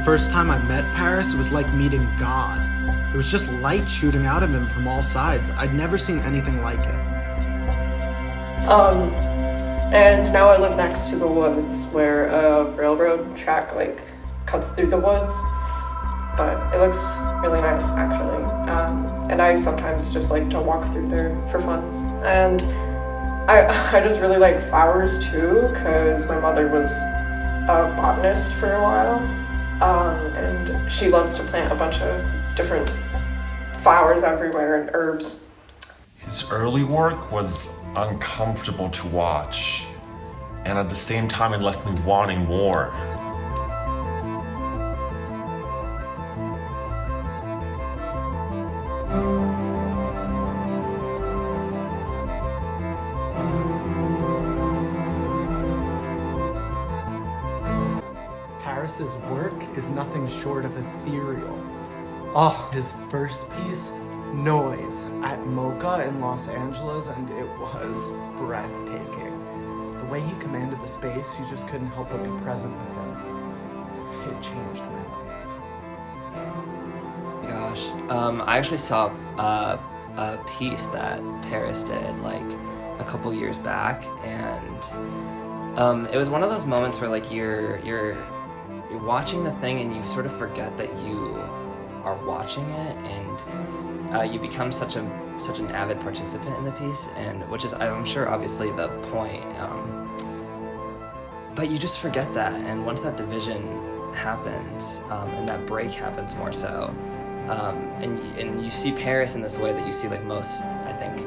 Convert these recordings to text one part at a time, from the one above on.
first time I met Parris, it was like meeting God. It was just light shooting out of him from all sides. I'd never seen anything like it. And now I live next to the woods where a railroad track cuts through the woods. But it looks really nice, actually. And I sometimes just like to walk through there for fun. And I just really like flowers too, because my mother was a botanist for a while. And she loves to plant a bunch of different flowers everywhere and herbs. His early work was uncomfortable to watch, and at the same time it left me wanting more. Parris's work is nothing short of ethereal. Oh, his first piece, Noise, at Mocha in Los Angeles, and it was breathtaking. The way he commanded the space, you just couldn't help but be present with him. It changed my life. Gosh, I actually saw a piece that Parris did like a couple years back, and it was one of those moments where like you're watching the thing and you sort of forget that you are watching it, and you become such an avid participant in the piece, and which is, I'm sure, obviously the point. But you just forget that, and once that division happens, and that break happens more so, and you see Parris in this way that you see like most, I think,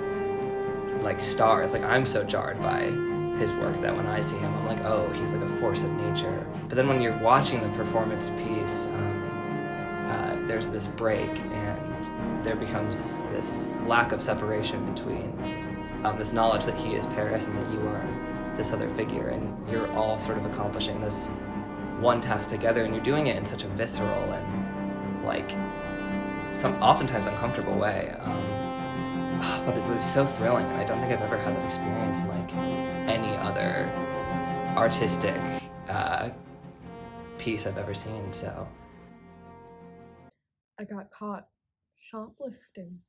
like stars. Like I'm so jarred by his work that when I see him, I'm like, oh, he's like a force of nature. But then when you're watching the performance piece, there's this break, and there becomes this lack of separation between this knowledge that he is Parris and that you are this other figure, and you're all sort of accomplishing this one task together, and you're doing it in such a visceral and like oftentimes uncomfortable way. But it was so thrilling, and I don't think I've ever had that experience in like any other artistic piece I've ever seen. So I got caught shoplifting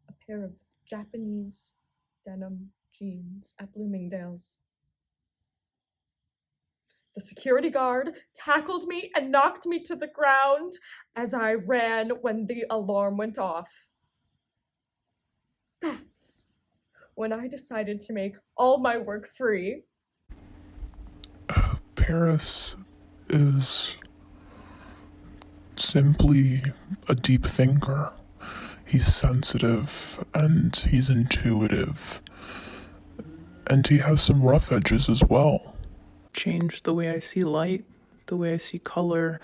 a pair of Japanese denim jeans at Bloomingdale's. The security guard tackled me and knocked me to the ground as I ran when the alarm went off. That's when I decided to make all my work free. Parris is simply a deep thinker. He's sensitive and he's intuitive. And he has some rough edges as well. Changed the way I see light, the way I see color,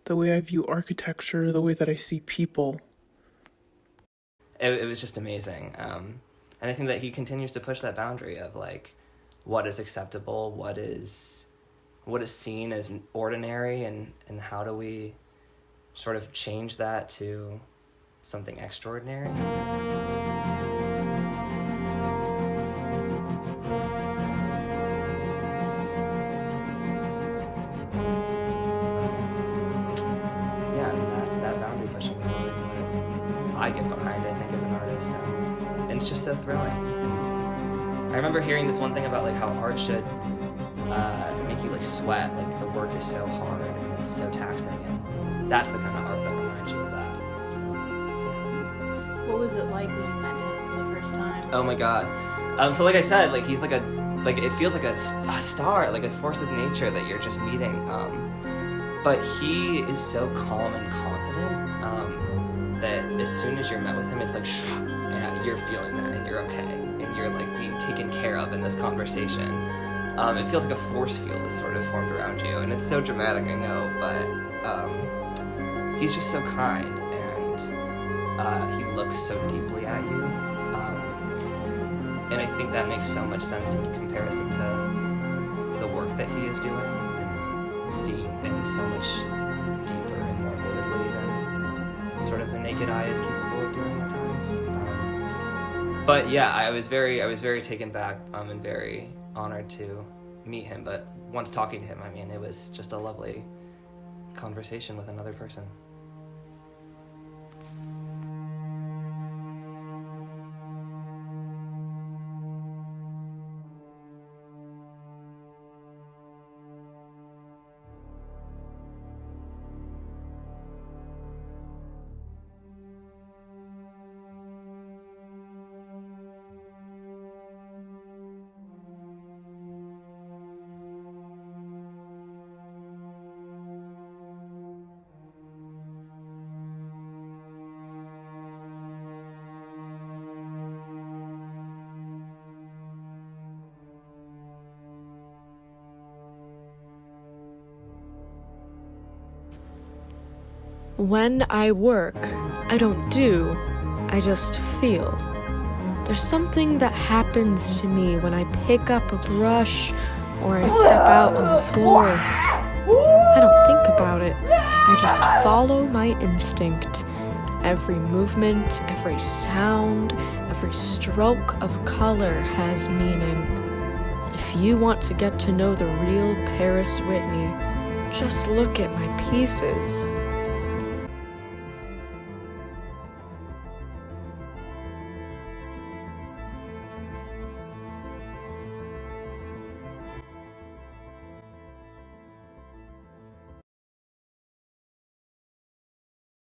the way I view architecture, the way that I see people. it was just amazing. And I think that he continues to push that boundary of like what is acceptable, what is seen as ordinary, and how do we sort of change that to something extraordinary. I get behind, I think, as an artist, and it's just so thrilling. I remember hearing this one thing about like how art should make you like sweat, like the work is so hard and it's so taxing, and that's the kind of art that reminds you of that. So, yeah. What was it like when you met him for the first time? Oh my god. So like I said, like he's like it feels like a star, like a force of nature that you're just meeting. But he is so calm and confident. That as soon as you're met with him, it's like, yeah, you're feeling that and you're okay. And you're like being taken care of in this conversation. It feels like a force field is sort of formed around you. And it's so dramatic, I know, but he's just so kind, and he looks so deeply at you. And I think that makes so much sense in comparison to the work that he is doing and seeing things so much deeper and more vividly than sort of the naked eye is capable of doing at times. But yeah, I was very taken back and very honored to meet him. But once talking to him, I mean, it was just a lovely conversation with another person. When I work, I don't do, I just feel. There's something that happens to me when I pick up a brush or I step out on the floor. I don't think about it. I just follow my instinct. Every movement, every sound, every stroke of color has meaning. If you want to get to know the real Parris Whitney, just look at my pieces.